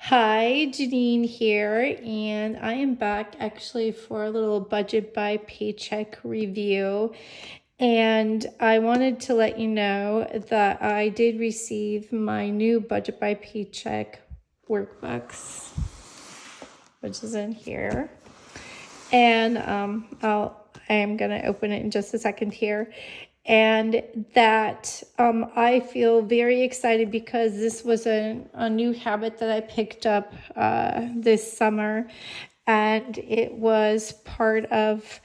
Hi, Jenean here, and I am back actually for a little budget by paycheck review. And I wanted to let you know that I did receive my new budget by paycheck workbooks, which is in here. And I am going to open it in just a second here. And that I feel very excited because this was a new habit that I picked up this summer. And it was part of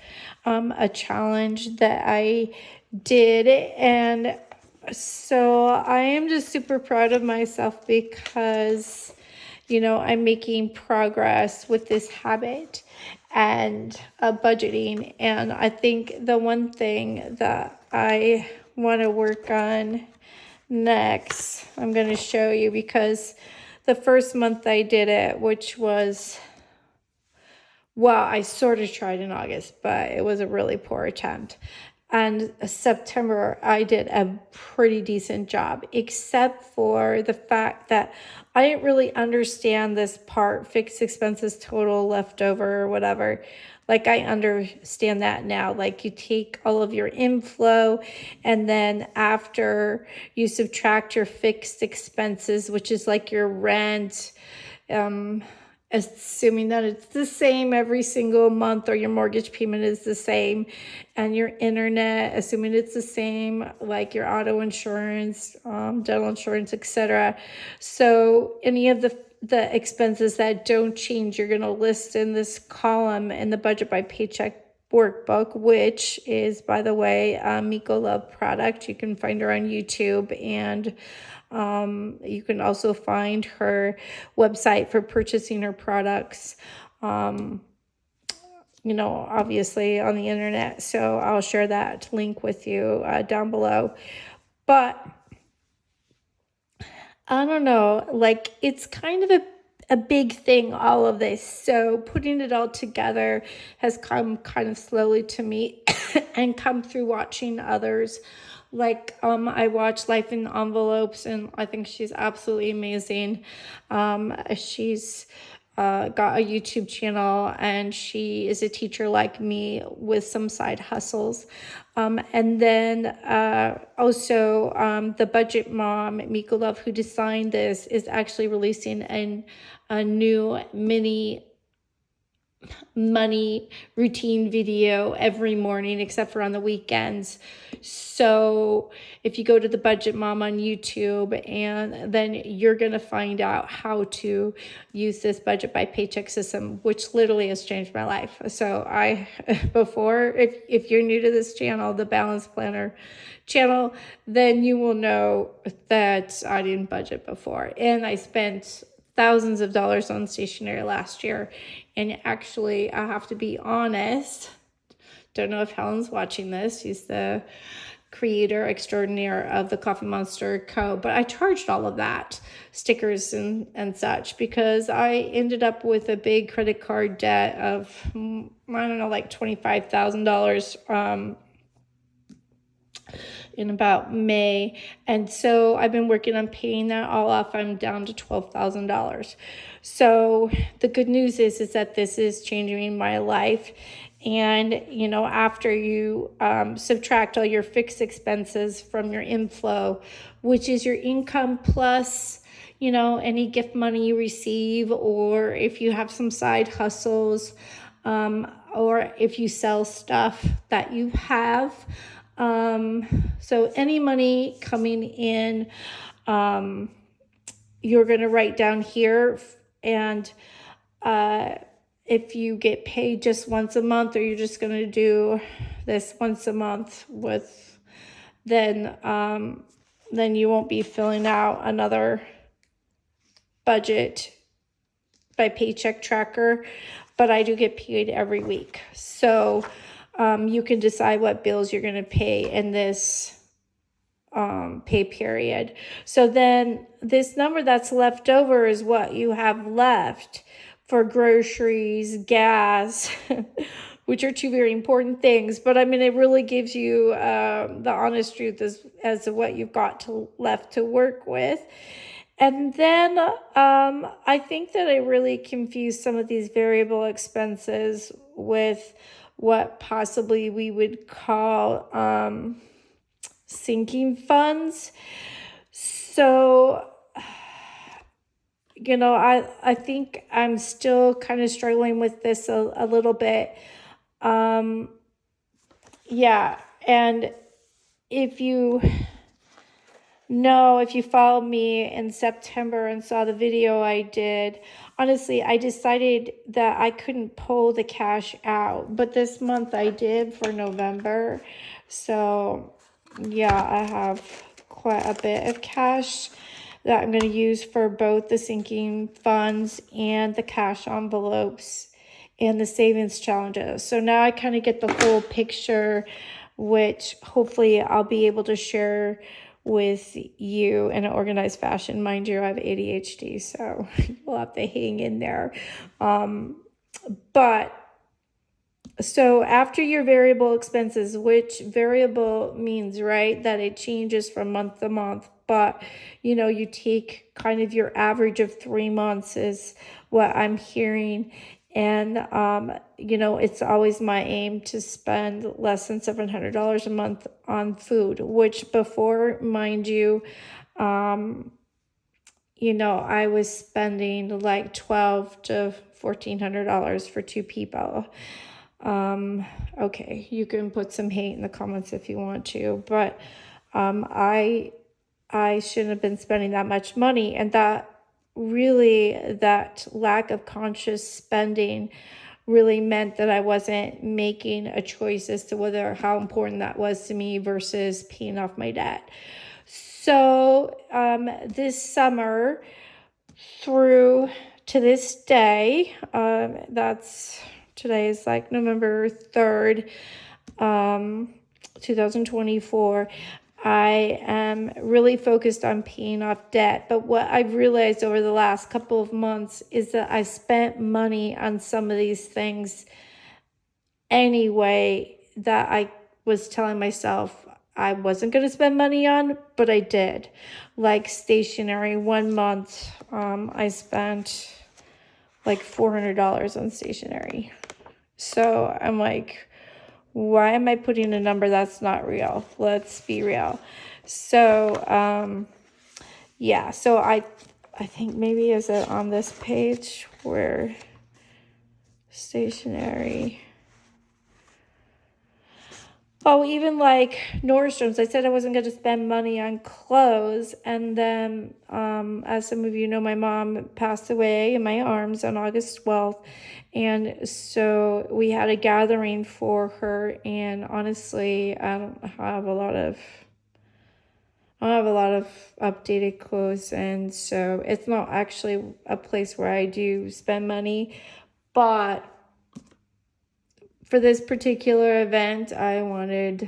a challenge that I did. And so I am just super proud of myself because, I'm making progress with this habit and budgeting. And I think the one thing that I want to work on next, I'm going to show you, because the first month I did it, which was, well, I sort of tried in August, but it was a really poor attempt. And September, I did a pretty decent job, except for the fact that I didn't really understand this part, fixed expenses total, leftover, or whatever. Like, I understand that now. Like, you take all of your inflow, and then after you subtract your fixed expenses, which is like your rent, assuming that it's the same every single month, or your mortgage payment is the same, and your internet, assuming it's the same, like your auto insurance, dental insurance, etc. So any of the expenses that don't change, you're going to list in this column in the budget by paycheck workbook, which is, by the way, a Miko Love product. You can find her on YouTube, and you can also find her website for purchasing her products, obviously on the internet. So I'll share that link with you down below. But I don't know, like, it's kind of a big thing, all of this. So putting it all together has come kind of slowly to me and come through watching others. Like, I watch Life in Envelopes, and I think she's absolutely amazing. She's got a YouTube channel, and she is a teacher like me with some side hustles. And then also the budget mom, Miko Love, who designed this, is actually releasing a new mini money routine video every morning, except for on the weekends. So if you go to the Budget Mom on YouTube, and then you're going to find out how to use this budget by paycheck system, which literally has changed my life. So if you're new to this channel, the Balance Planner channel, then you will know that I didn't budget before. And I spent thousands of dollars on stationery last year. And actually, I have to be honest, don't know if Helen's watching this. She's the creator extraordinaire of the Coffee Monster Co. But I charged all of that, stickers and such, because I ended up with a big credit card debt of, like $25,000 in about May. And so I've been working on paying that all off. I'm down to $12,000. So the good news is that this is changing my life. And, after you subtract all your fixed expenses from your inflow, which is your income plus, any gift money you receive, or if you have some side hustles, or if you sell stuff that you have. So any money coming in, you're going to write down here. And if you get paid just once a month, or you're just going to do this once a month then you won't be filling out another budget by paycheck tracker. But I do get paid every week. So you can decide what bills you're going to pay in this pay period. So then this number that's left over is what you have left for groceries, gas, which are two very important things. But I mean, it really gives you the honest truth as to what you've got left to work with. And then I think that I really confused some of these variable expenses with what possibly we would call sinking funds. So, I think I'm still kind of struggling with this a little bit. Yeah, and if you followed me in September and saw the video I did, honestly, I decided that I couldn't pull the cash out, but this month I did for November. So yeah, I have quite a bit of cash that I'm going to use for both the sinking funds and the cash envelopes and the savings challenges. So now I kind of get the whole picture, which hopefully I'll be able to share with you in an organized fashion. Mind you, I have ADHD, so you'll have to hang in there. But so after your variable expenses, which variable means, right, that it changes from month to month, but you take kind of your average of 3 months is what I'm hearing. And it's always my aim to spend less than $700 a month on food, which before, mind you, I was spending like $1,200 to $1,400 for 2 people. Okay, you can put some hate in the comments if you want to, but I shouldn't have been spending that much money, and that lack of conscious spending really meant that I wasn't making a choice as to how important that was to me versus paying off my debt. So this summer through to this day, today is like November 3rd, 2024. I am really focused on paying off debt. But what I've realized over the last couple of months is that I spent money on some of these things anyway that I was telling myself I wasn't going to spend money on, but I did. Like stationery, 1 month, I spent like $400 on stationery. So I'm like, why am I putting a number that's not real? Let's be real. So, yeah, so I think maybe is it on this page where stationery. Oh, even like Nordstrom's, I said I wasn't going to spend money on clothes. And then, as some of you know, my mom passed away in my arms on August 12th. And so we had a gathering for her. And honestly, I don't have a lot of updated clothes. And so it's not actually a place where I do spend money. But for this particular event, I wanted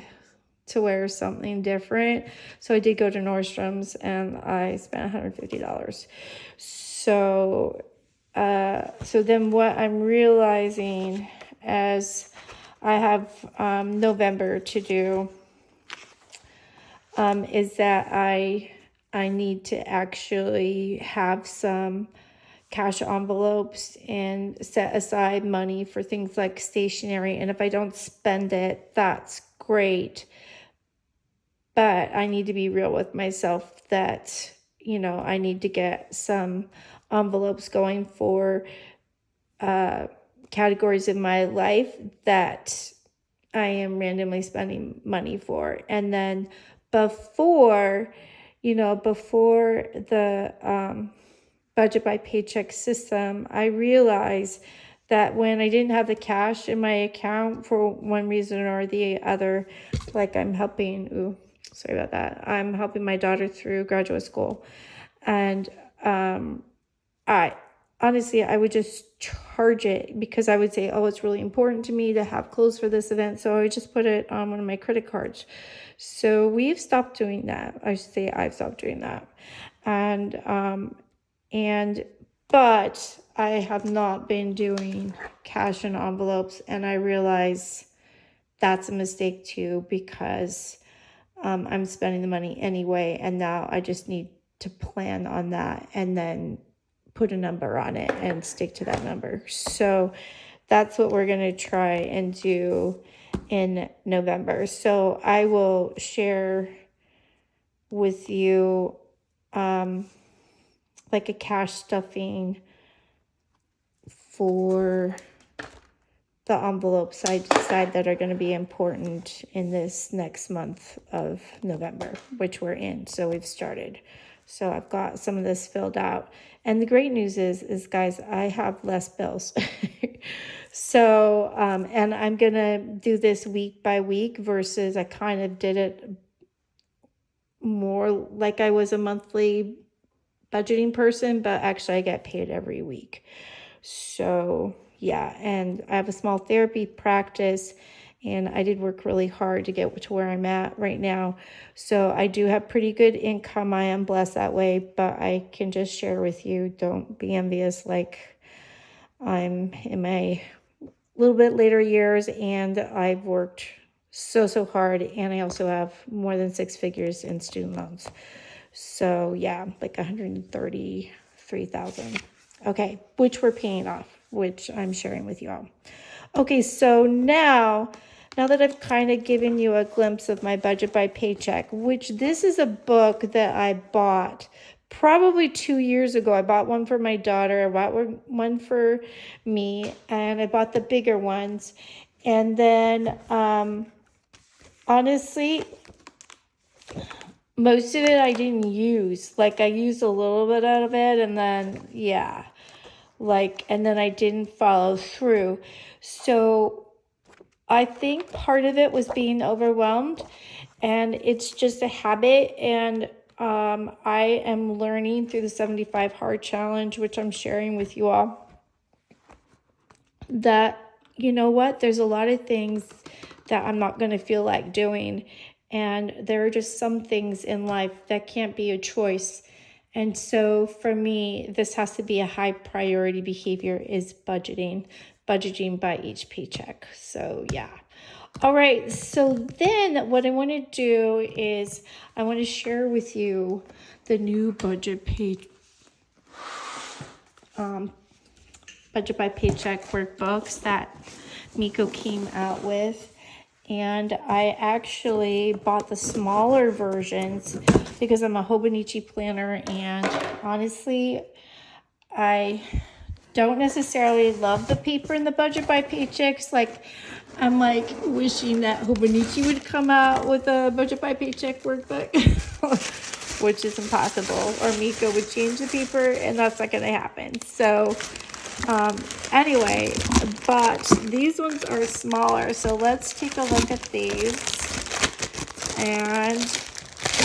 to wear something different. So I did go to Nordstrom's and I spent $150. So then what I'm realizing as I have November to do is that I need to actually have some cash envelopes and set aside money for things like stationery. And if I don't spend it, that's great. But I need to be real with myself that, I need to get some envelopes going for categories in my life that I am randomly spending money for. And then before the budget by paycheck system, I realized that when I didn't have the cash in my account for one reason or the other, like I'm helping my daughter through graduate school. And I would just charge it because I would say, oh, it's really important to me to have clothes for this event. So I would just put it on one of my credit cards. So we've stopped doing that. I should say I've stopped doing that. But I have not been doing cash in envelopes, and I realize that's a mistake too because I'm spending the money anyway, and now I just need to plan on that and then put a number on it and stick to that number. So that's what we're going to try and do in November. So I will share with you like a cash stuffing for the envelopes I decide that are going to be important in this next month of November, which we're in. So we've started. So I've got some of this filled out. And the great news is guys, I have less bills. So, and I'm going to do this week by week versus I kind of did it more like I was a monthly budgeting person, but actually I get paid every week. So yeah, and I have a small therapy practice and I did work really hard to get to where I'm at right now. So I do have pretty good income. I am blessed that way, but I can just share with you, don't be envious like I'm in my little bit later years and I've worked so hard, and I also have more than 6 figures in student loans. So yeah, like 133,000. Okay, which we're paying off, which I'm sharing with you all. Okay, so now that I've kind of given you a glimpse of my budget by paycheck, which this is a book that I bought probably 2 years ago. I bought one for my daughter, I bought one for me, and I bought the bigger ones. And then honestly, most of it I didn't use. Like I used a little bit out of it and then, yeah, like, and then I didn't follow through. So I think part of it was being overwhelmed, and it's just a habit. And I am learning through the 75 hard challenge, which I'm sharing with you all, that, you know what, there's a lot of things that I'm not going to feel like doing. And there are just some things in life that can't be a choice. And so for me, this has to be a high priority behavior, is budgeting by each paycheck. So yeah. All right. So then what I want to do is I want to share with you the new budget by paycheck workbooks that Miko came out with. And I actually bought the smaller versions because I'm a Hobonichi planner, and honestly, I don't necessarily love the paper in the budget by paychecks. Like, I'm like wishing that Hobonichi would come out with a budget by paycheck workbook, which is impossible, or Miko would change the paper, and that's not going to happen. So anyway, but these ones are smaller, so let's take a look at these. And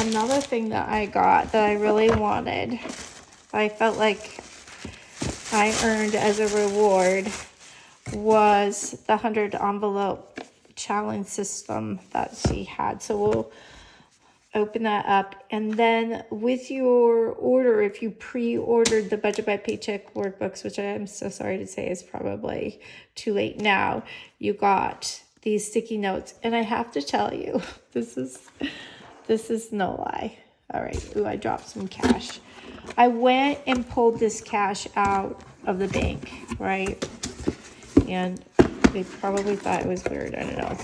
another thing that I got that I really wanted, I felt like I earned as a reward, was the 100 envelope challenge system that she had. So we'll open that up, and then with your order, if you pre-ordered the budget by paycheck workbooks, which I am so sorry to say is probably too late now, you got these sticky notes. And I have to tell you, this is no lie. All right. Ooh, I dropped some cash. I went and pulled this cash out of the bank, right? And they probably thought it was weird. I don't know.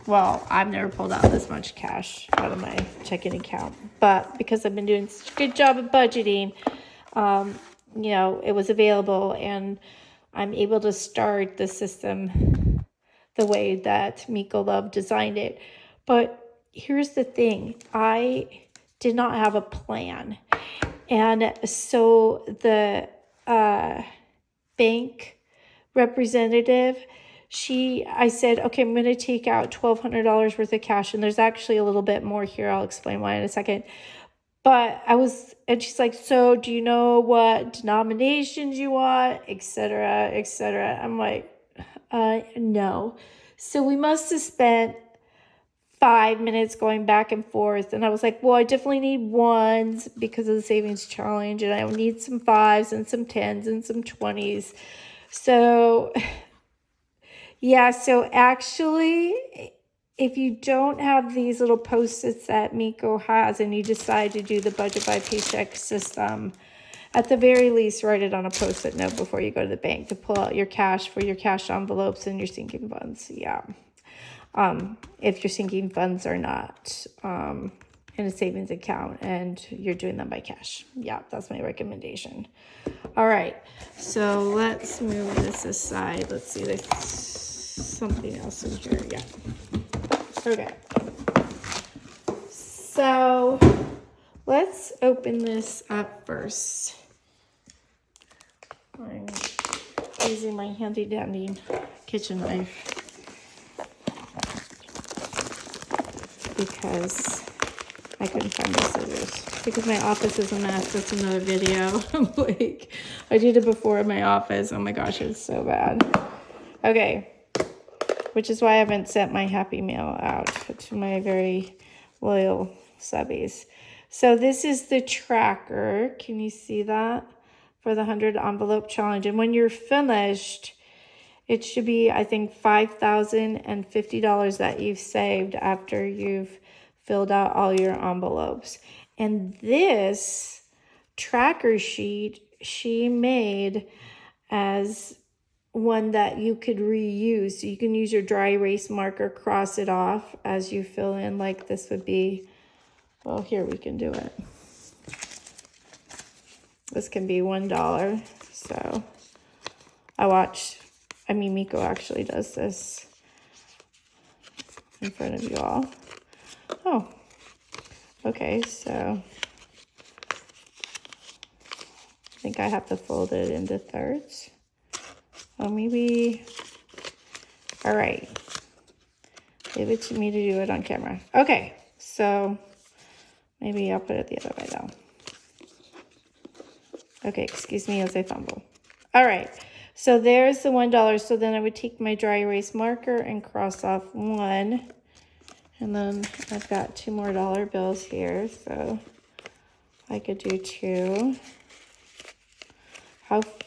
Well, I've never pulled out this much cash out of my checking account, but because I've been doing such a good job of budgeting, you know, it was available, and I'm able to start the system the way that Miko Love designed it. But here's the thing. I did not have a plan. And so the bank representative, I said, okay, I'm going to take out $1,200 worth of cash. And there's actually a little bit more here. I'll explain why in a second. But and she's like, so do you know what denominations you want, et cetera, et cetera. I'm like, no. So we must have spent 5 minutes going back and forth. And I was like, well, I definitely need ones because of the savings challenge. And I need some 5s and some 10s and some 20s. So yeah, so actually if you don't have these little post-its that Miko has and you decide to do the budget by paycheck system, at the very least, write it on a post-it note before you go to the bank to pull out your cash for your cash envelopes and your sinking funds. Yeah. If your sinking funds are not in a savings account and you're doing them by cash. Yeah, that's my recommendation. All right, so let's move this aside. Let's see, there's something else in here. Yeah. Okay. So let's open this up first. I'm using my handy dandy kitchen knife because I couldn't find my scissors. Because my office is a mess. That's another video. I'm like, I did it before in my office. Oh my gosh, it's so bad. Okay. Which is why I haven't sent my happy mail out to my very loyal subbies. So this is the tracker. Can you see that? For the 100 envelope challenge. And when you're finished, it should be, I think, $5,050 that you've saved after you've filled out all your envelopes. And this tracker sheet she made as one that you could reuse. So you can use your dry erase marker, cross it off as you fill in, like this would be, well, here we can do it. This can be $1. So Miko actually does this in front of you all. Oh, okay, so I think I have to fold it into thirds. Oh, maybe, all right. Leave it to me to do it on camera. Okay, so maybe I'll put it the other way though. Okay, excuse me as I fumble. All right, so there's the $1. So then I would take my dry erase marker and cross off 1. And then I've got 2 more dollar bills here, so I could do 2.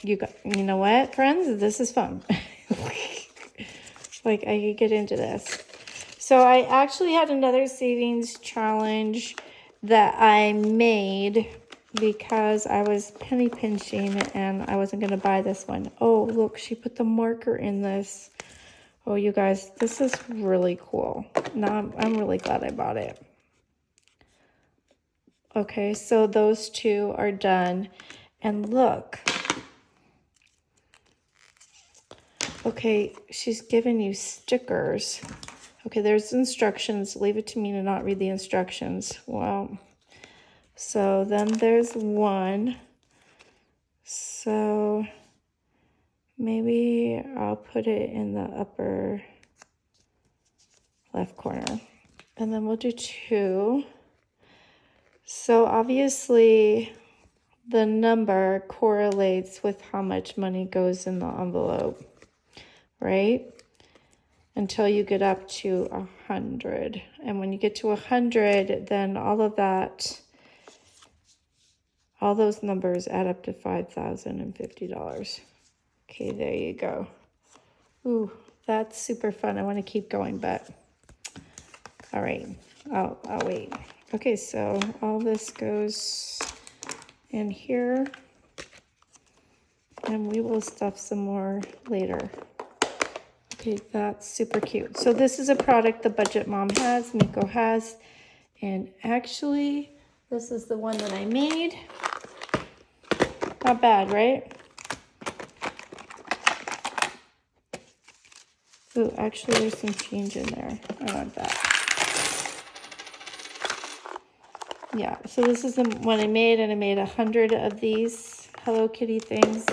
You know what, friends? This is fun. Like, I could get into this. So I actually had another savings challenge that I made because I was penny pinching and I wasn't going to buy this one. Oh, look, she put the marker in this. Oh, you guys, this is really cool. Now I'm really glad I bought it. Okay, so those 2 are done. And look. Okay, she's giving you stickers. Okay, there's instructions. Leave it to me to not read the instructions. Wow. So then there's 1. So maybe I'll put it in the upper left corner. And then we'll do 2. So obviously the number correlates with how much money goes in the envelope, right? Until you get up to 100. And when you get to 100, then all those numbers add up to $5,050. Okay, there you go. Ooh, that's super fun. I want to keep going, but all right, I'll wait. Okay, so all this goes in here, and we will stuff some more later. Okay, that's super cute. So this is a product the Budget Mom has, Miko has, and actually, this is the one that I made. Not bad, right? Ooh, actually, there's some change in there. I want that. Yeah, so this is the one I made, and I made 100 of these Hello Kitty things.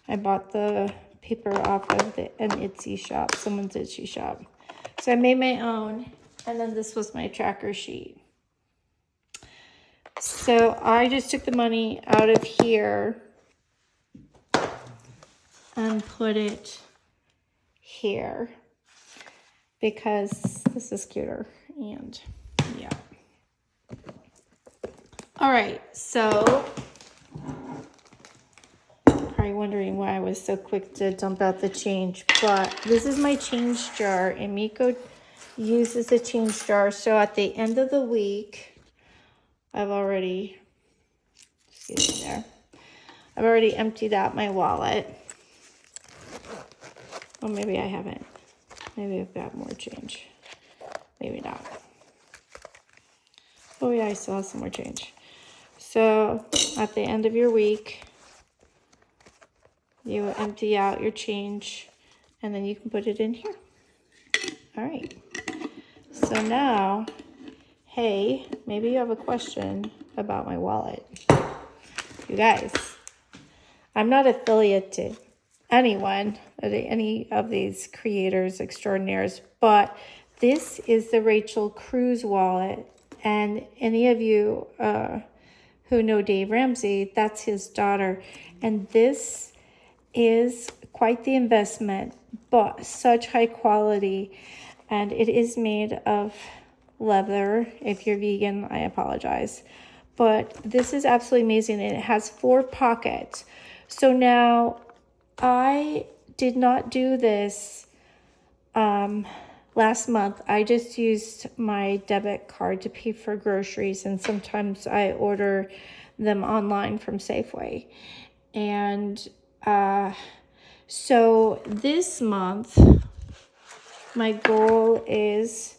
I bought the paper off of an Etsy shop, someone's Etsy shop. So I made my own, and then this was my tracker sheet. So I just took the money out of here and put it here because this is cuter, and yeah. All right, so probably wondering why I was so quick to dump out the change, but this is my change jar, and Miko uses the change jar. So at the end of the week, I've already emptied out my wallet. Well, maybe I haven't. Maybe I've got more change. Maybe not. Oh yeah, I still have some more change. So at the end of your week, you empty out your change and then you can put it in here. All right. So now, hey, maybe you have a question about my wallet. You guys, I'm not affiliate to anyone, any of these creators extraordinaires, but this is the RACHEL CRUZ wallet. And any of you who know Dave Ramsey, that's his daughter. And this is quite the investment, but such high quality. And it is made of leather. If you're vegan, I apologize. But this is absolutely amazing. And it has 4 pockets. So now I did not do this last month. I just used my debit card to pay for groceries, and sometimes I order them online from Safeway. And so this month, my goal is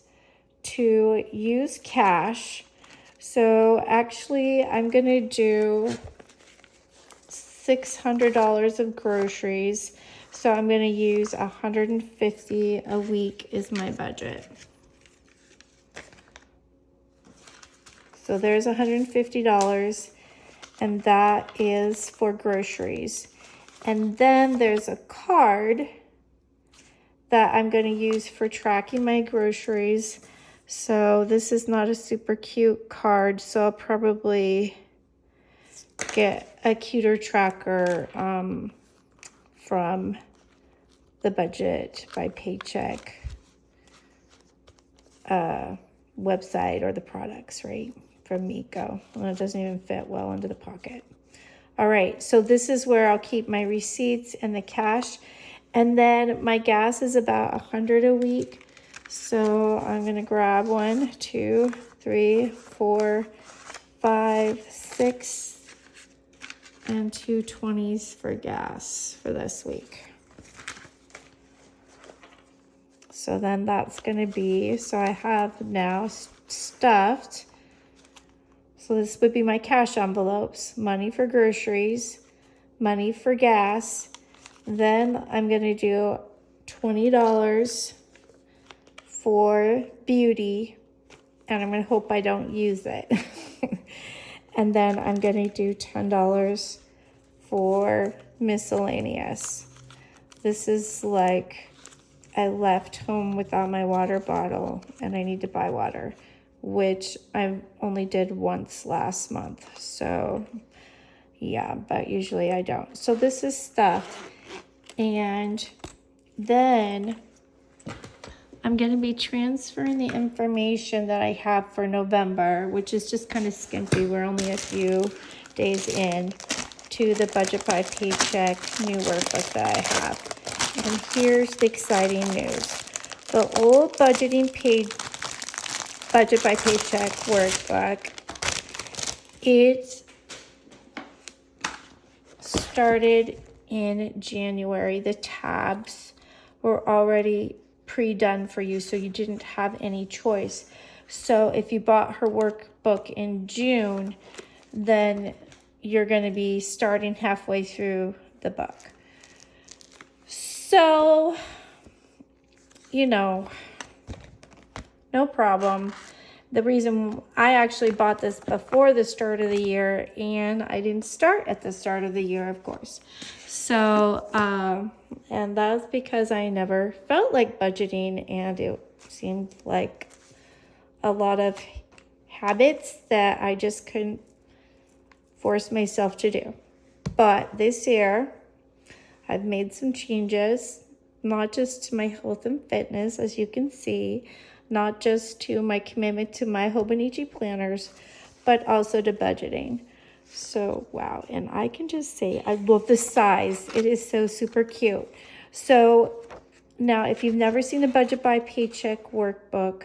to use cash. So actually, I'm going to do $600 of groceries. So I'm going to use $150 a week is my budget. So there's $150, and that is for groceries. And then there's a card that I'm going to use for tracking my groceries. So this is not a super cute card, so I'll probably get a cuter tracker from the Budget by Paycheck website, or the products, right, from Miko. Well, it doesn't even fit well into the pocket. All right, so this is where I'll keep my receipts and the cash. And then my gas is about $100 a week. So I'm gonna grab 1, 2, 3, 4, 5, 6, and 2 20s for gas for this week. So then that's gonna be, so I have now stuffed. So this would be my cash envelopes: money for groceries, money for gas. Then I'm gonna do $20 for beauty, and I'm gonna hope I don't use it. And then I'm gonna do $10 for miscellaneous. This is like, I left home without my water bottle and I need to buy water, which I only did once last month. So yeah, but usually I don't. So this is stuff. And then I'm going to be transferring the information that I have for November, which is just kind of skimpy. We're only a few days in, to the Budget by Paycheck new workbook that I have. And here's the exciting news. The old Budget by Paycheck workbook, it started in January. The tabs were already pre-done for you, so you didn't have any choice. So if you bought her workbook in June, then you're going to be starting halfway through the book. So, you know, no problem. The reason I actually bought this before the start of the year, and I didn't start at the start of the year, of course. So, and that's because I never felt like budgeting, and it seemed like a lot of habits that I just couldn't force myself to do. But this year, I've made some changes, not just to my health and fitness, as you can see, not just to my commitment to my Hobonichi planners, but also to budgeting. So, wow. And I can just say, I love the size. It is so super cute. So Now, if you've never seen the Budget by Paycheck workbook,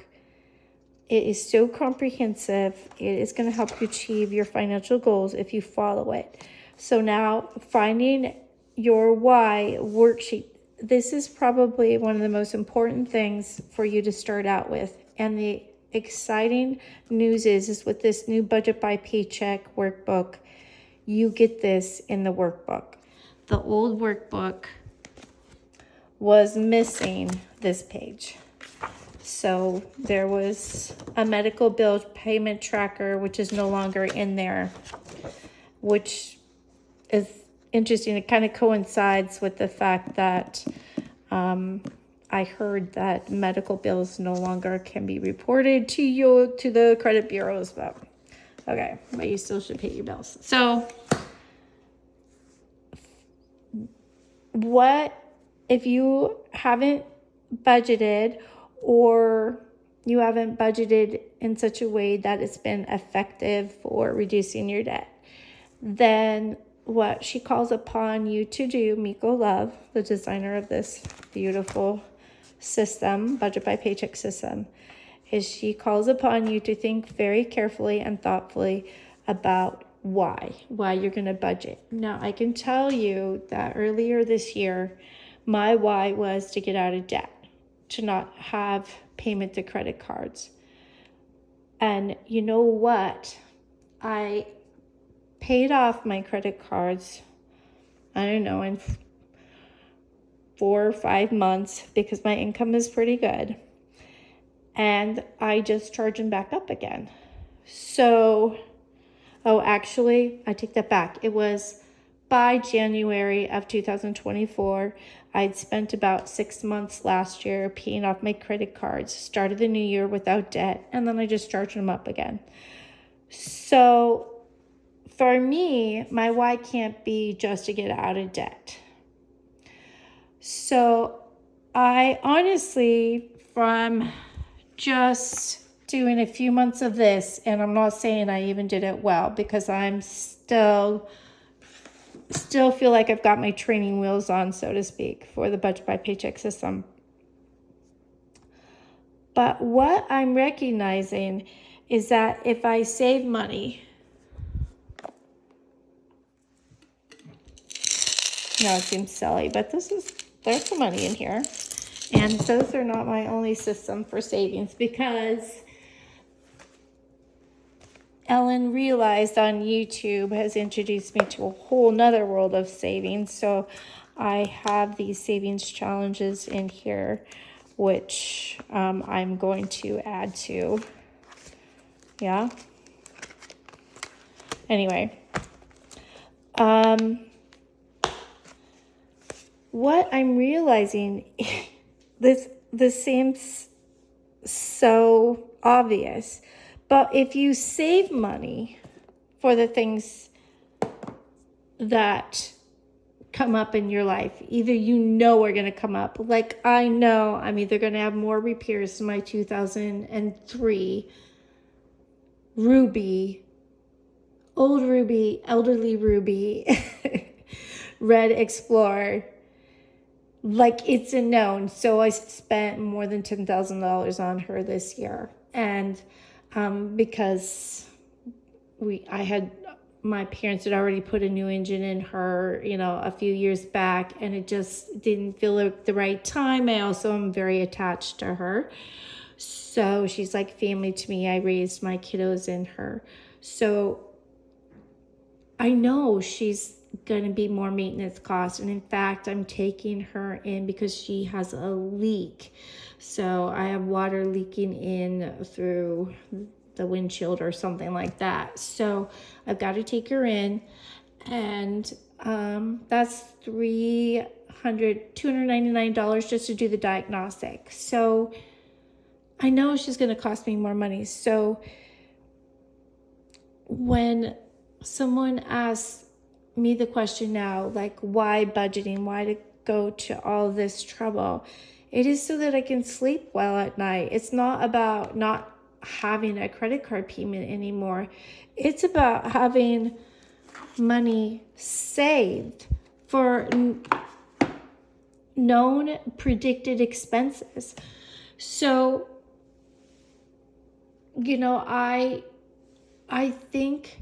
it is so comprehensive. It is going to help you achieve your financial goals if you follow it. So now, finding your why worksheet. This is probably one of the most important things for you to start out with. And the exciting news is with this new Budget by Paycheck workbook, you get this in the workbook. The old workbook was missing this page. So there was a medical bill payment tracker, which is no longer in there, which is interesting. It kind of coincides with the fact that I heard that medical bills no longer can be reported to you, to the credit bureaus, but okay, but you still should pay your bills. So what if you haven't budgeted, or you haven't budgeted in such a way that it's been effective for reducing your debt? Then what she calls upon you to do, Miko Love, the designer of this beautiful system, Budget by Paycheck system, is she calls upon you to think very carefully and thoughtfully about why you're going to budget. Now, I can tell you that earlier this year, my why was to get out of debt, to not have payment to credit cards. And you know what? I paid off my credit cards, I don't know, in 4 or 5 months because my income is pretty good. And I just charge them back up again. So, actually, I take that back. It was by January of 2024, I'd spent about 6 months last year paying off my credit cards, started the new year without debt, and then I just charged them up again. So for me, my why can't be just to get out of debt. So I honestly, from just doing a few months of this, and I'm not saying I even did it well because I'm still feel like I've got my training wheels on, so to speak, for the Budget by Paycheck system. But what I'm recognizing is that if I save money, no, it seems silly, but there's some money in here. And those are not my only system for savings, because Ellen Realized on YouTube has introduced me to a whole nother world of savings. So I have these savings challenges in here, which I'm going to add to. Yeah. Anyway. What I'm realizing, this seems so obvious, but if you save money for the things that come up in your life, either are going to come up. Like I know I'm either going to have more repairs to my 2003 Ruby, old Ruby, elderly Ruby, Red Explorer. Like it's a known. So I spent more than $10,000 on her this year. And because my parents had already put a new engine in her, a few years back, and it just didn't feel like the right time. I also am very attached to her. So she's like family to me. I raised my kiddos in her. So I know she's going to be more maintenance costs. And in fact, I'm taking her in because she has a leak. So I have water leaking in through the windshield or something like that. So I've got to take her in, and that's $299 just to do the diagnostic. So I know she's going to cost me more money. So when someone asks me the question now, like why budgeting, why to go to all this trouble, it is so that I can sleep well at night. It's not about not having a credit card payment anymore. It's about having money saved for known predicted expenses. So, I think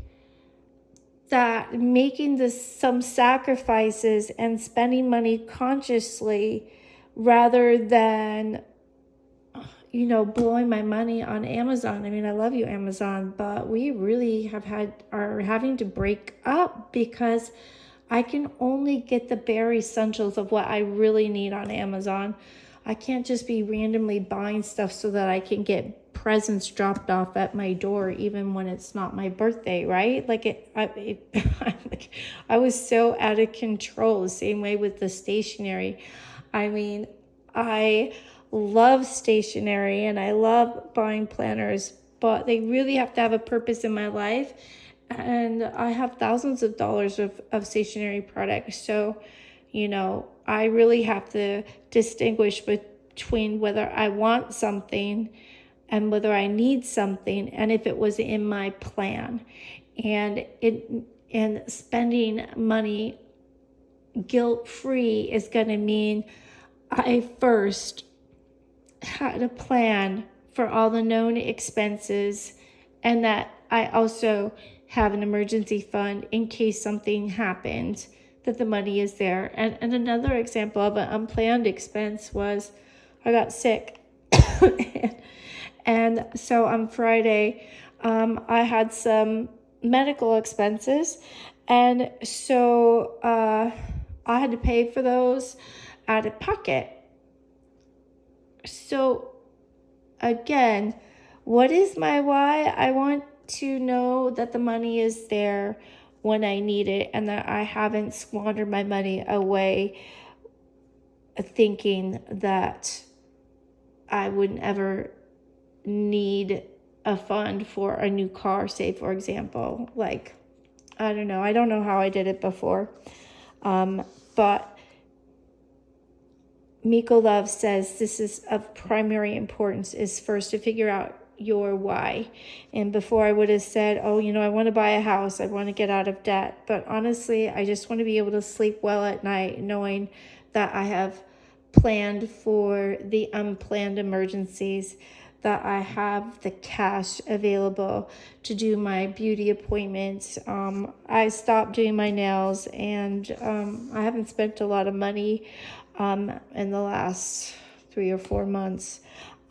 that making some sacrifices and spending money consciously rather than blowing my money on Amazon. I mean, I love you, Amazon, but we really are having to break up because I can only get the bare essentials of what I really need on Amazon. I can't just be randomly buying stuff so that I can get presents dropped off at my door, even when it's not my birthday, right? I was so out of control. The same way with the stationery. I mean, I love stationery and I love buying planners, but they really have to have a purpose in my life. And I have thousands of dollars of stationery products. So, I really have to distinguish between whether I want something and whether I need something and if it was in my plan. And spending money guilt-free is going to mean I first had a plan for all the known expenses and that I also have an emergency fund in case something happened, that the money is there. And another example of an unplanned expense was I got sick. And so on Friday, I had some medical expenses. And so I had to pay for those out of pocket. So again, what is my why? I want to know that the money is there when I need it and that I haven't squandered my money away thinking that I wouldn't ever need a fund for a new car, say, for example. I don't know how I did it before. But Miko Love says this is of primary importance, is first to figure out your why. And before I would have said, I want to buy a house. I want to get out of debt. But honestly, I just want to be able to sleep well at night knowing that I have planned for the unplanned emergencies, that I have the cash available to do my beauty appointments. I stopped doing my nails and I haven't spent a lot of money in the last 3 or 4 months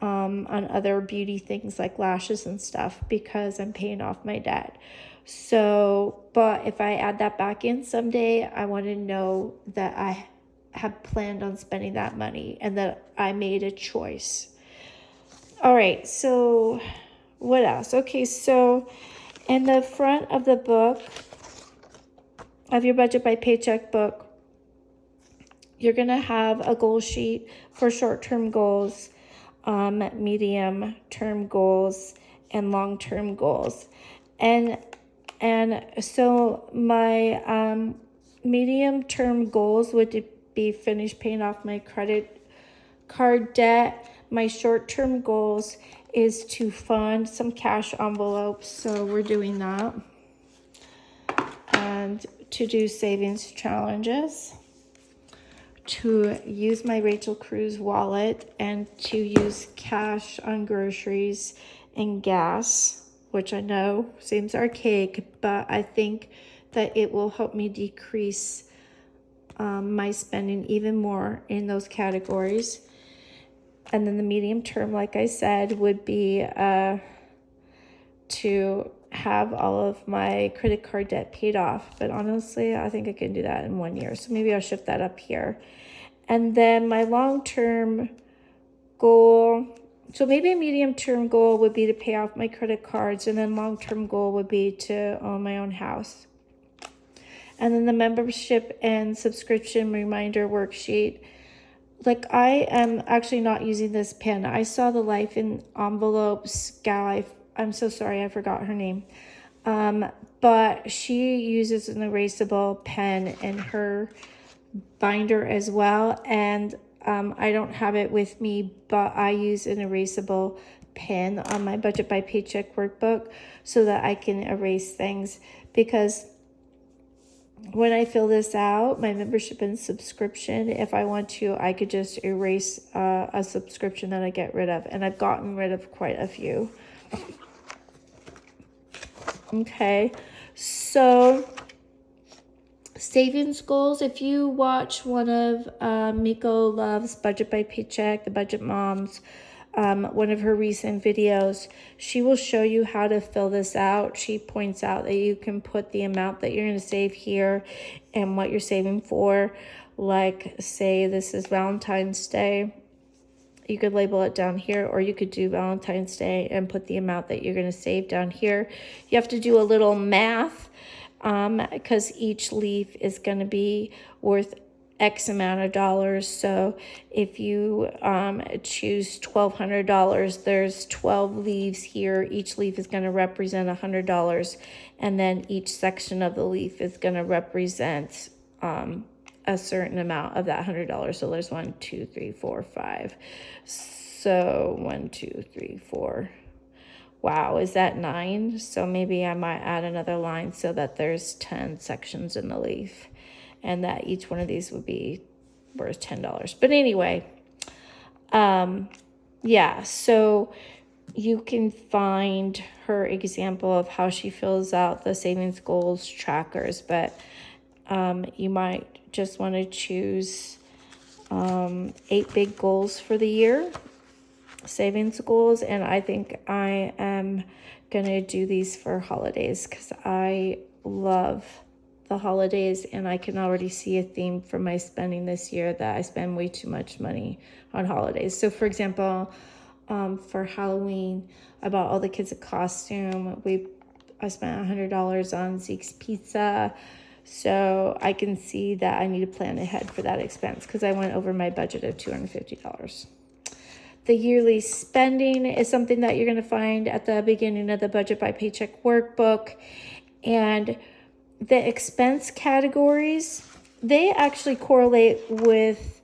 on other beauty things like lashes and stuff because I'm paying off my debt. So, but if I add that back in someday, I want to know that I have planned on spending that money and that I made a choice. All right, so what else? Okay, so in the front of the book, of your Budget by Paycheck book, you're going to have a goal sheet for short-term goals, medium-term goals, and long-term goals. And so my medium-term goals would be finish paying off my credit card debt. My short-term goals is to fund some cash envelopes, so we're doing that. And to do savings challenges, to use my Rachel Cruz wallet, and to use cash on groceries and gas, which I know seems archaic, but I think that it will help me decrease my spending even more in those categories. And then the medium term, like I said, would be to have all of my credit card debt paid off. But honestly, I think I can do that in 1 year. So maybe I'll shift that up here. And then my long-term goal, so maybe a medium-term goal would be to pay off my credit cards. And then long-term goal would be to own my own house. And then the membership and subscription reminder worksheet. I am actually not using this pen. I saw the Life in Envelopes gal. I'm so sorry, I forgot her name. But she uses an erasable pen in her binder as well. And I don't have it with me, but I use an erasable pen on my Budget by Paycheck workbook so that I can erase things, because when I fill this out, my membership and subscription, if I want to, I could just erase a subscription that I get rid of. And I've gotten rid of quite a few. Okay, so savings goals. If you watch one of Miko Love's Budget by Paycheck, the Budget Moms, one of her recent videos, she will show you how to fill this out. She points out that you can put the amount that you're going to save here and what you're saving for. Like, say this is Valentine's Day. You could label it down here, or you could do Valentine's Day and put the amount that you're going to save down here. You have to do a little math because each leaf is going to be worth X amount of dollars. So if you choose $1,200, there's 12 leaves here. Each leaf is going to represent $100, and then each section of the leaf is going to represent a certain amount of that $100. So there's 1, 2, 3, 4, 5. So 1, 2, 3, 4. Wow, is that 9? So maybe I might add another line so that there's 10 sections in the leaf, and that each one of these would be worth $10. But anyway, yeah, so you can find her example of how she fills out the savings goals trackers, but you might just want to choose 8 big goals for the year, savings goals, and I think I am going to do these for holidays because I love the holidays, and I can already see a theme for my spending this year that I spend way too much money on holidays. So for example, for Halloween, I bought all the kids a costume. I spent $100 on Zeke's Pizza. So I can see that I need to plan ahead for that expense because I went over my budget of $250. The yearly spending is something that you're going to find at the beginning of the Budget by Paycheck workbook. And the expense categories, they actually correlate with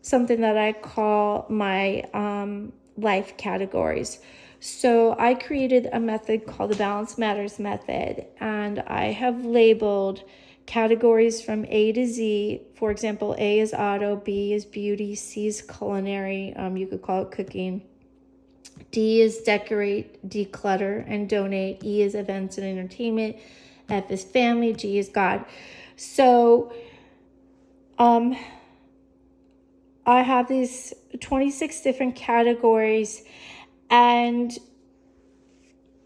something that I call my life categories. So I created a method called the Balance Matters method, and I have labeled categories from A to Z. For example, A is auto, B is beauty, C is culinary, you could call it cooking. D is decorate, declutter, and donate. E is events and entertainment. F is family. G is God. So I have these 26 different categories, and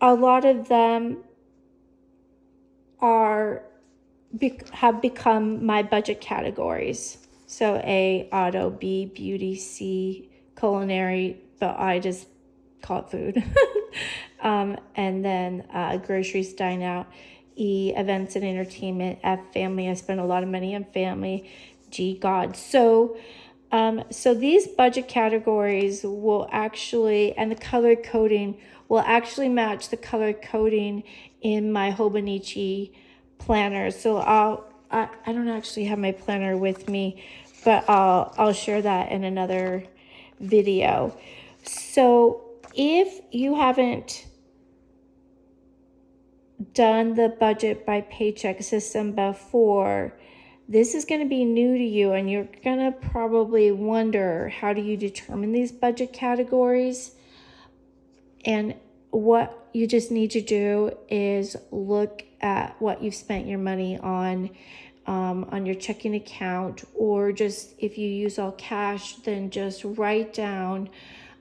a lot of them have become my budget categories. So A, auto, B, beauty, C, culinary, but I just call it food. And then groceries, dine out. E, events and entertainment. F, family. I spend a lot of money on family. G, God. So these budget categories will actually, and the color coding will actually match the color coding in my Hobonichi planner. So I don't actually have my planner with me, but I'll share that in another video. So if you haven't done the budget by paycheck system before, this is going to be new to you, and you're going to probably wonder, how do you determine these budget categories? And what you just need to do is look at what you've spent your money on your checking account, or just if you use all cash, then just write down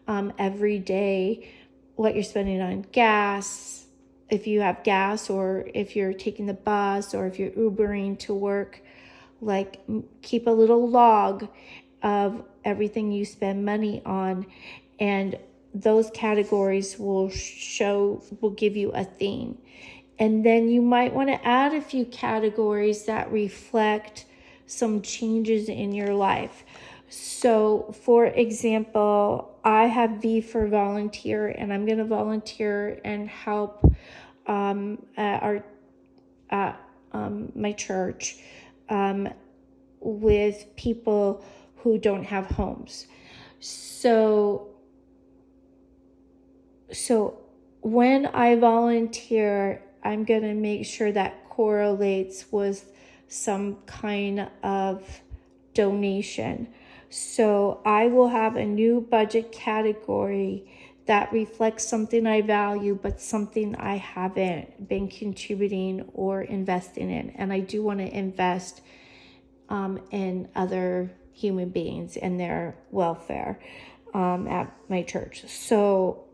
every day what you're spending on gas, if you have gas, or if you're taking the bus, or if you're Ubering to work. Like, keep a little log of everything you spend money on, and those categories will give you a theme. And then you might want to add a few categories that reflect some changes in your life. So for example, I have V for volunteer, and I'm going to volunteer and help at my church with people who don't have homes. So when I volunteer, I'm going to make sure that correlates with some kind of donation. So I will have a new budget category that reflects something I value, but something I haven't been contributing or investing in. And I do want to invest in other human beings and their welfare at my church. So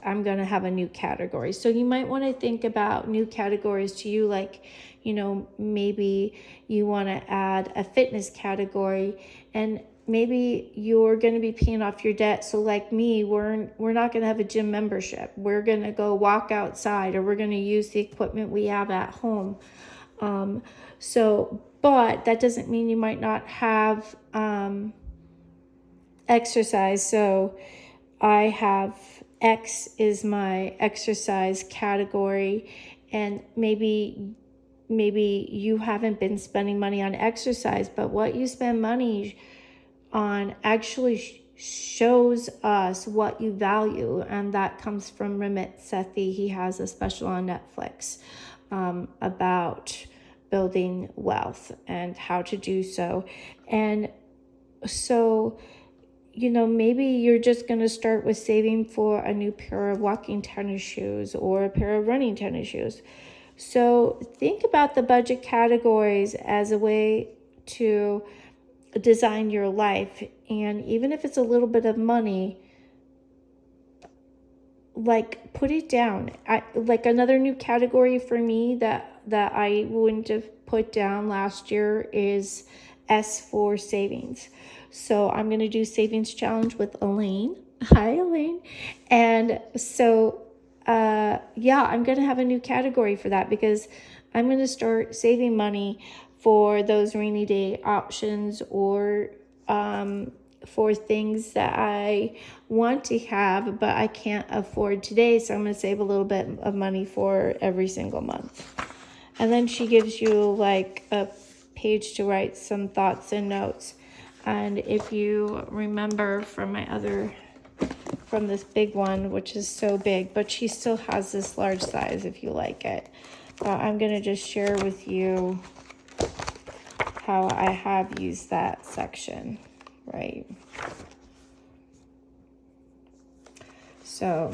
I'm going to have a new category. So you might want to think about new categories to you, like, maybe you want to add a fitness category, and maybe you're going to be paying off your debt. So like me, we're not going to have a gym membership. We're going to go walk outside, or we're going to use the equipment we have at home. But that doesn't mean you might not have exercise. So I have X is my exercise category, and maybe you haven't been spending money on exercise, but what you spend money on actually shows us what you value, and that comes from Ramit Sethi. He has a special on Netflix about building wealth and how to do so. And so maybe you're just going to start with saving for a new pair of walking tennis shoes or a pair of running tennis shoes. So think about the budget categories as a way to design your life. And even if it's a little bit of money, like, put it down. Like, another new category for me that I wouldn't have put down last year is S for savings. So I'm going to do savings challenge with Elaine. Hi, Elaine. And so, I'm going to have a new category for that, because I'm going to start saving money for those rainy day options, or for things that I want to have, but I can't afford today. So I'm going to save a little bit of money for every single month. And then she gives you like a page to write some thoughts and notes. And if you remember from this big one, which is so big, but she still has this large size if you like it. I'm going to just share with you how I have used that section, right? So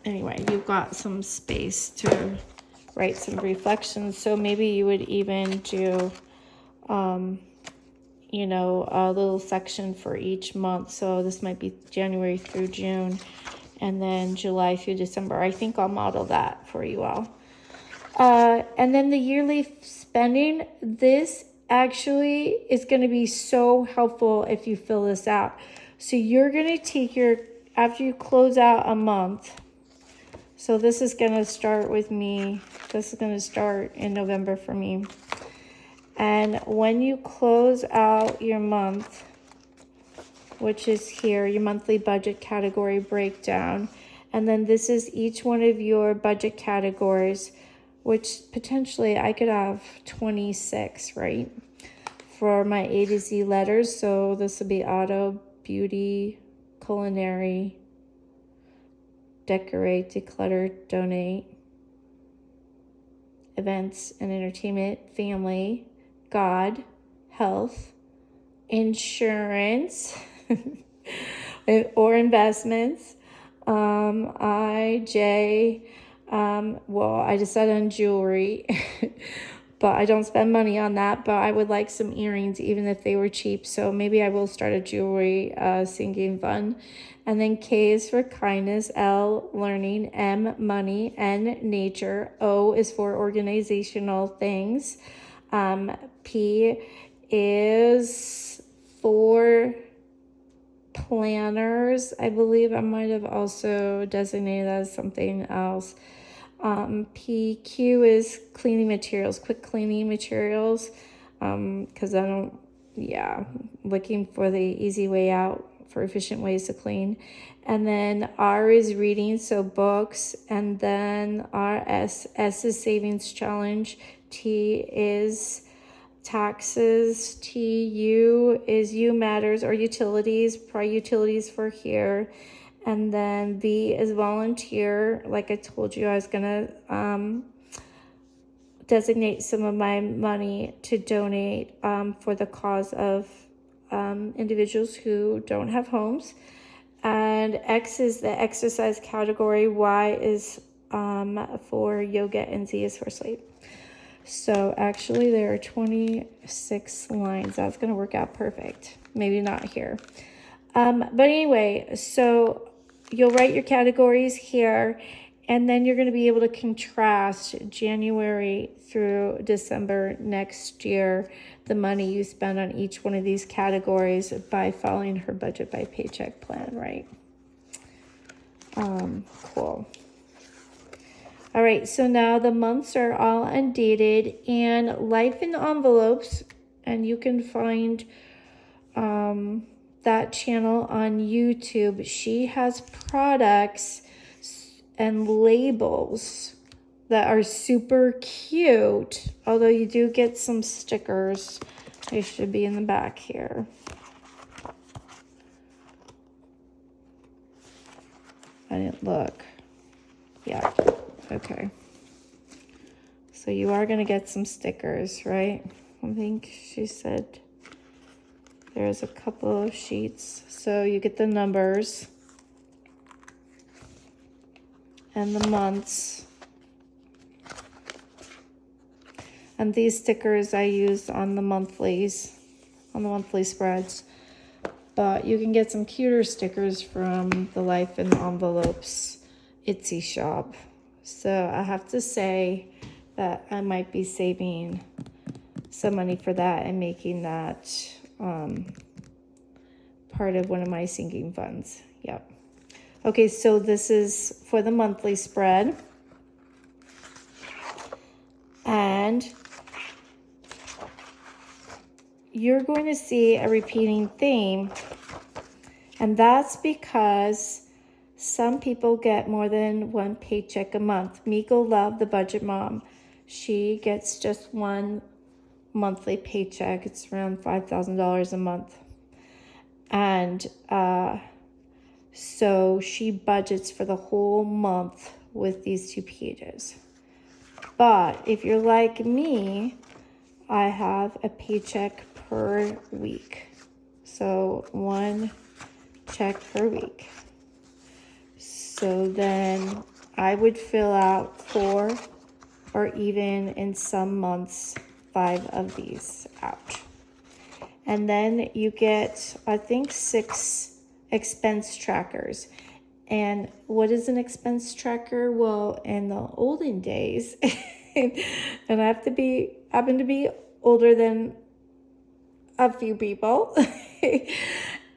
anyway, you've got some space to write some reflections. So maybe you would even do a little section for each month. So this might be January through June, and then July through December. I think I'll model that for you all. And then the yearly spending, this actually is going to be so helpful if you fill this out. So you're going to take after you close out a month, so this is going to start with me. This is going to start in November for me. And when you close out your month, which is here, your monthly budget category breakdown, and then this is each one of your budget categories, which potentially I could have 26, right? For my A to Z letters. So this will be auto, beauty, culinary, decorate, declutter, donate, events and entertainment, family, God, health, insurance, or investments. I decided on jewelry, but I don't spend money on that, but I would like some earrings, even if they were cheap. So maybe I will start a jewelry singing fund. And then K is for kindness, L, learning, M, money, N, nature, O is for organizational things. P is for planners. I believe I might have also designated as something else. PQ is cleaning materials, quick cleaning materials, because looking for the easy way out for efficient ways to clean. And then R is reading, so books. And then S is savings challenge. T is taxes. U is U matters, or utilities, probably utilities for here. And then V is volunteer. Like I told you, I was gonna designate some of my money to donate for the cause of individuals who don't have homes. And X is the exercise category, Y is for yoga, and Z is for sleep. So actually there are 26 lines. That's going to work out perfect. Maybe not here. But anyway, so you'll write your categories here, and then you're going to be able to contrast January through December next year, the money you spend on each one of these categories by following her budget by paycheck plan, right? Cool. All right, so now the months are all undated, and Life in Envelopes, and you can find that channel on YouTube. She has products and labels that are super cute, although you do get some stickers. They should be in the back here. I didn't look. Yeah, okay. So you are going to get some stickers, right? I think she said there's a couple of sheets. So you get the numbers and the months. And these stickers I used on the monthlies, on the monthly spreads. But you can get some cuter stickers from the Life in Envelopes Etsy shop. So I have to say that I might be saving some money for that and making that part of one of my sinking funds. Yep. Okay, so this is for the monthly spread. And you're going to see a repeating theme. And that's because some people get more than one paycheck a month. Miko Love, the budget mom, she gets just one monthly paycheck. It's around $5,000 a month. And so she budgets for the whole month with these 2 pages. But if you're like me, I have a paycheck per week. So 1 check per week. So then I would fill out 4 or even in some months 5 of these out. And then you get, I think, 6 expense trackers. And what is an expense tracker? Well, in the olden days, and I happen to be older than a few people.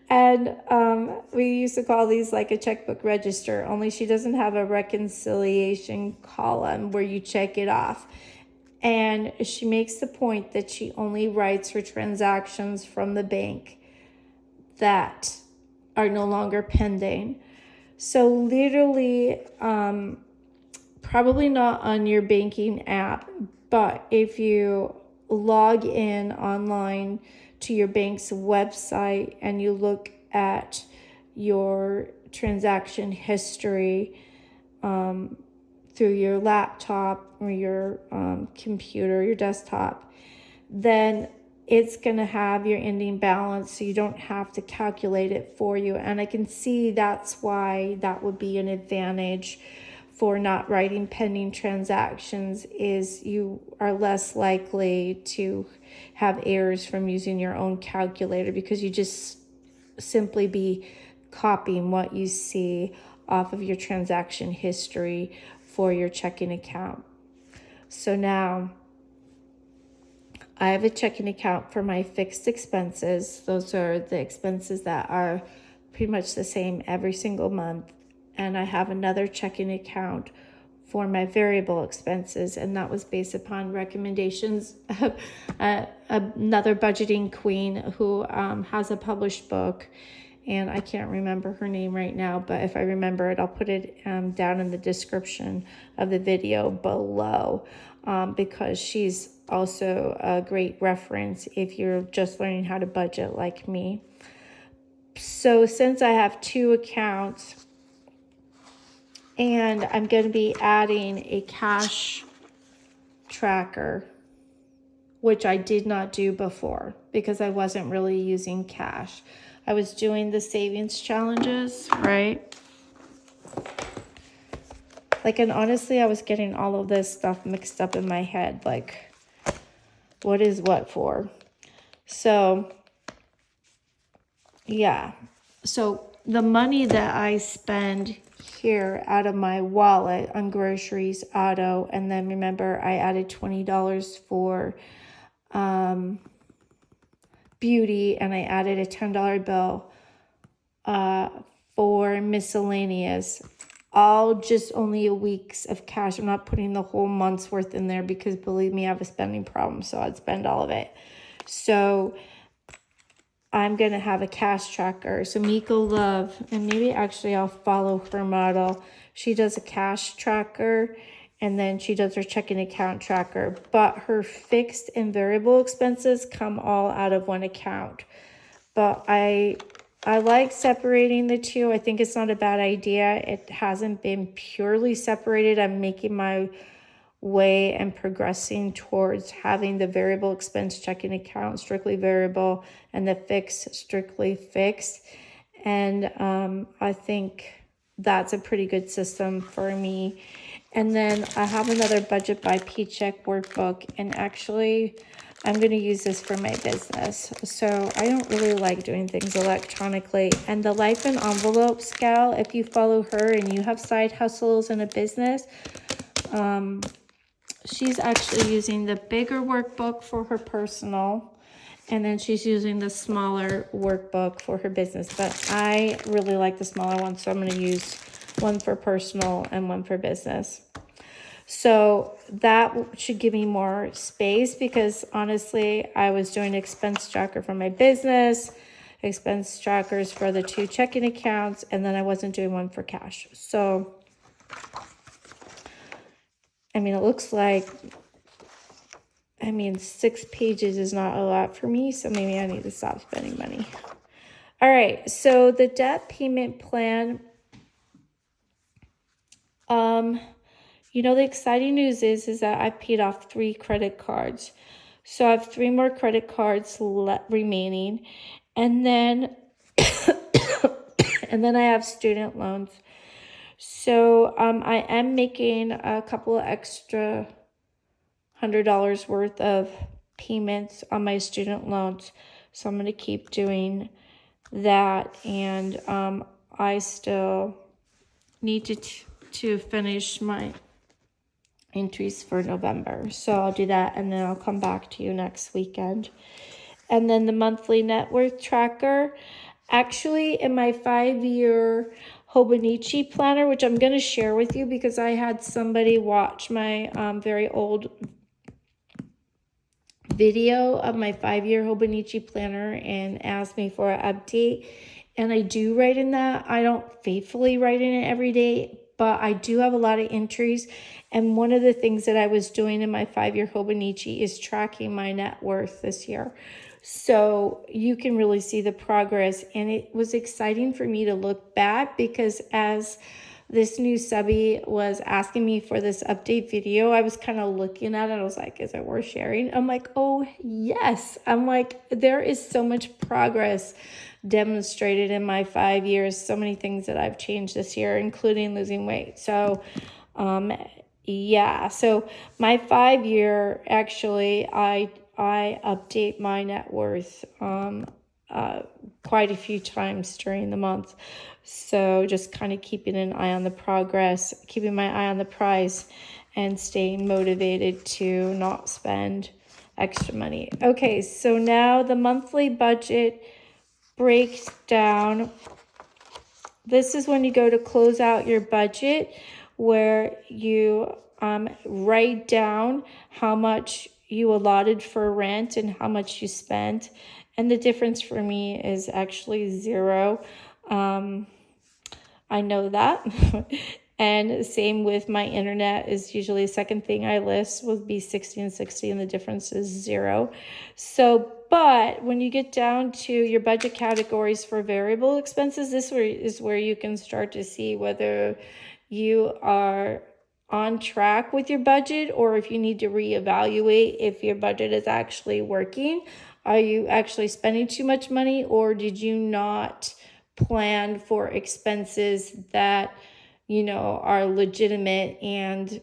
And we used to call these like a checkbook register, only she doesn't have a reconciliation column where you check it off. And she makes the point that she only writes her transactions from the bank that are no longer pending. So literally, probably not on your banking app, but if you log in online to your bank's website and you look at your transaction history through your laptop or your computer, your desktop, then it's going to have your ending balance, so you don't have to calculate it for you. And I can see that's why that would be an advantage for not writing pending transactions, is you are less likely to have errors from using your own calculator, because you just simply be copying what you see off of your transaction history for your checking account. So now I have a checking account for my fixed expenses. Those are the expenses that are pretty much the same every single month. And I have another checking account for my variable expenses, and that was based upon recommendations of another budgeting queen who has a published book, and I can't remember her name right now, but if I remember it, I'll put it down in the description of the video below, because she's also a great reference if you're just learning how to budget like me. So since I have 2 accounts, and I'm going to be adding a cash tracker, which I did not do before because I wasn't really using cash. I was doing the savings challenges, right? Like, and honestly, I was getting all of this stuff mixed up in my head. Like, what is what for? So, yeah. So the money that I spend here out of my wallet on groceries, auto, and then remember I added $20 for beauty, and I added a $10 bill for miscellaneous. All just only a week's of cash. I'm not putting the whole month's worth in there because believe me, I have a spending problem, so I'd spend all of it. So I'm going to have a cash tracker. So Miko Love, and maybe actually I'll follow her model. She does a cash tracker, and then she does her checking account tracker. But her fixed and variable expenses come all out of one account. But I like separating the two. I think it's not a bad idea. It hasn't been purely separated. I'm making my way and progressing towards having the variable expense checking account strictly variable and the fixed strictly fixed. And I think that's a pretty good system for me. And then I have another budget by Paycheck Workbook, and actually I'm going to use this for my business. So I don't really like doing things electronically. And the Life in Envelopes gal, if you follow her and you have side hustles and a business, she's actually using the bigger workbook for her personal, and then she's using the smaller workbook for her business. But I really like the smaller one, so I'm going to use one for personal and one for business. So that should give me more space because honestly, I was doing expense tracker for my business, expense trackers for the 2 checking accounts, and then I wasn't doing one for cash. So, I mean, it looks like, 6 pages is not a lot for me, so maybe I need to stop spending money. All right, so the debt payment plan, the exciting news is that I paid off 3 credit cards. So I have 3 more credit cards remaining. And then, and then I have student loans. So I am making a couple of extra $100 worth of payments on my student loans. So I'm going to keep doing that. And I still need to finish my entries for November. So I'll do that, and then I'll come back to you next weekend. And then the monthly net worth tracker, actually in my 5-year Hobonichi planner, which I'm going to share with you because I had somebody watch my very old video of my 5-year Hobonichi planner and ask me for an update. And I do write in that. I don't faithfully write in it every day, but I do have a lot of entries. And one of the things that I was doing in my 5-year Hobonichi is tracking my net worth this year. So you can really see the progress. And it was exciting for me to look back because as this new subby was asking me for this update video, I was kind of looking at it. I was like, is it worth sharing? I'm like, oh, yes. I'm like, there is so much progress demonstrated in my 5 years. So many things that I've changed this year, including losing weight. So, yeah. So my 5-year, actually, I update my net worth quite a few times during the month. So just kind of keeping an eye on the progress, keeping my eye on the price, and staying motivated to not spend extra money. Okay, so now the monthly budget breaks down. This is when you go to close out your budget, where you write down how much you allotted for rent and how much you spent. And the difference for me is actually 0. I know that. And same with my internet is usually the second thing I list would be 60 and 60, and the difference is 0. So, but when you get down to your budget categories for variable expenses, this is where you can start to see whether you are on track with your budget, or if you need to reevaluate if your budget is actually working. Are you actually spending too much money, or did you not plan for expenses that, you know, are legitimate and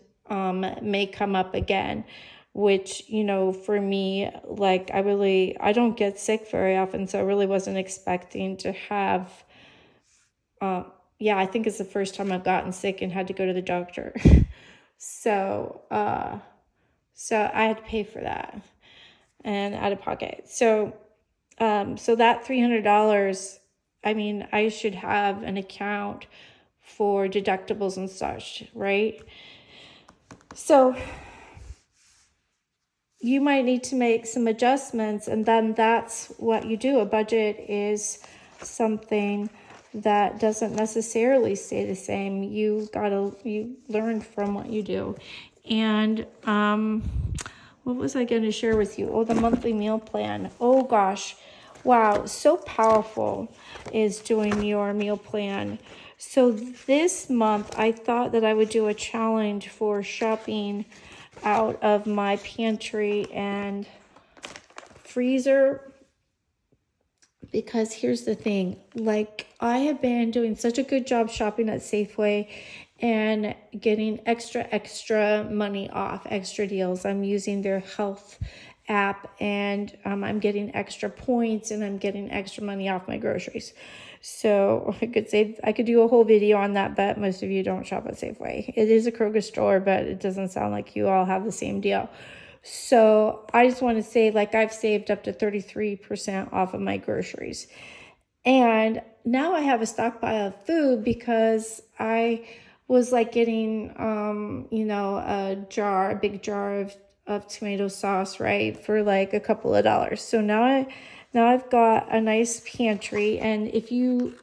may come up again? Which, you know, for me, like I don't get sick very often, so I really wasn't expecting to have, yeah, I think it's the first time I've gotten sick and had to go to the doctor. So I had to pay for that and out of pocket. So that $300, I mean, I should have an account for deductibles and such, right? So you might need to make some adjustments, and then that's what you do. A budget is something that doesn't necessarily stay the same. You learn from what you do. And what was I going to share with you? Oh, the monthly meal plan. Oh gosh, wow, so powerful is doing your meal plan. So this month I thought that I would do a challenge for shopping out of my pantry and freezer, because here's the thing, like I have been doing such a good job shopping at Safeway and getting extra money off, extra deals. I'm using their health app, and I'm getting extra points, and I'm getting extra money off my groceries. So I could do a whole video on that, but most of you don't shop at Safeway. It is a Kroger store, but it doesn't sound like you all have the same deal. So I just want to say, like, I've saved up to 33% off of my groceries. And now I have a stockpile of food because I was like getting, you know, a big jar of tomato sauce, right, for like a couple of dollars. So now I've got a nice pantry. And if you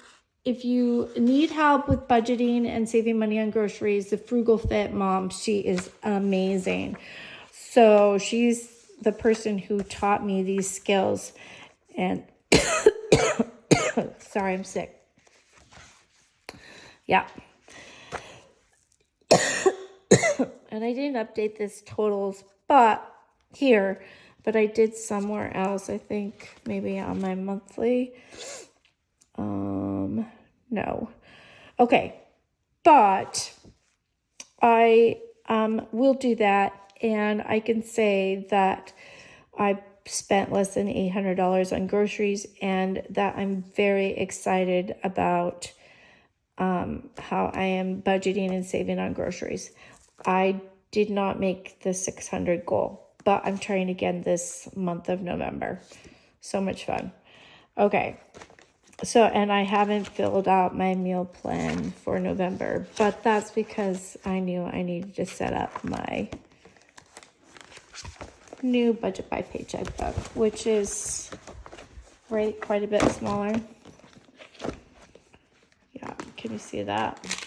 need help with budgeting and saving money on groceries, the Frugal Fit Mom, she is amazing. So she's the person who taught me these skills. And sorry, I'm sick. Yeah. And I didn't update this totals, but I did somewhere else. I think maybe on my monthly. No. Okay. But I will do that, and I can say that I spent less than $800 on groceries, and that I'm very excited about how I am budgeting and saving on groceries. I did not make the 600 goal, but I'm trying again this month of November. So much fun. Okay. So, and I haven't filled out my meal plan for November, but that's because I knew I needed to set up my new budget by paycheck book, which is quite a bit smaller. Yeah, can you see that?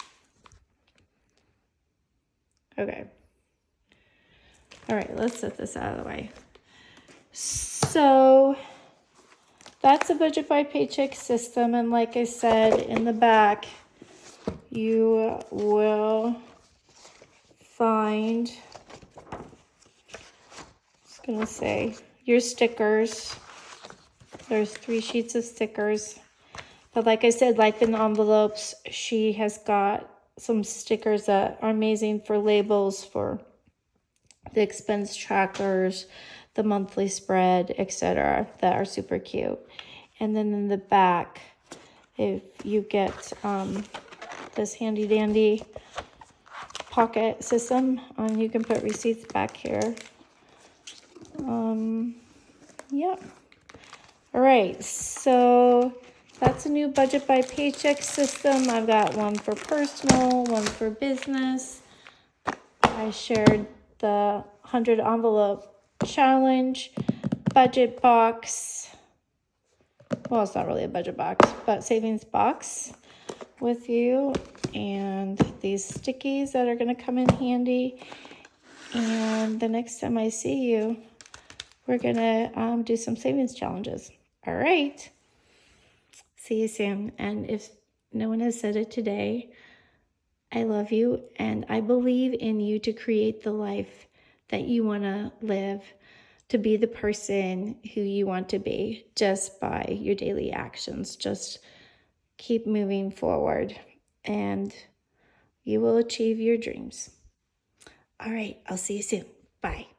Okay. All right, let's set this out of the way. So that's a budget by paycheck system, and like I said, in the back you will find, gonna say, your stickers. There's 3 sheets of stickers, but like I said, Life in Envelopes, she has got some stickers that are amazing for labels, for the expense trackers, the monthly spread, etc., that are super cute. And then in the back, if you get this handy dandy pocket system, you can put receipts back here. Yeah. All right, so that's a new budget by paycheck system. I've got one for personal, one for business. I shared the 100 envelope challenge, budget box. Well, it's not really a budget box, but savings box with you, and these stickies that are going to come in handy. And the next time I see you, we're going to do some savings challenges. All right. See you soon. And if no one has said it today, I love you, and I believe in you to create the life that you want to live, to be the person who you want to be just by your daily actions. Just keep moving forward, and you will achieve your dreams. All right, I'll see you soon. Bye.